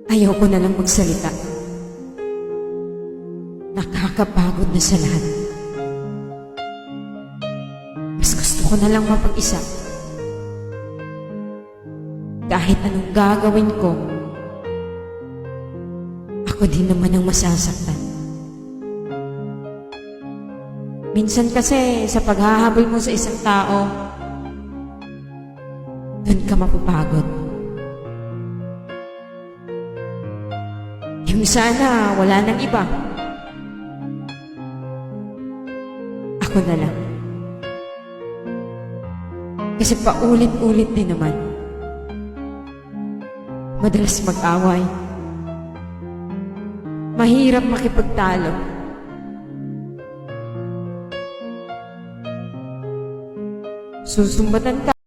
Ayoko na lang magsalita. Nakakapagod na sa lahat. Mas gusto ko na lang mapag-isa. Kahit anong gagawin ko, ako din naman ang masasaktan. Minsan kasi sa paghahabol mo sa isang tao, doon ka mapapagod. Yung sana wala nang iba. Ako na lang. Kasi paulit-ulit din naman. Madalas mag-away. Mahirap makipagtalo. Susumbatan ka.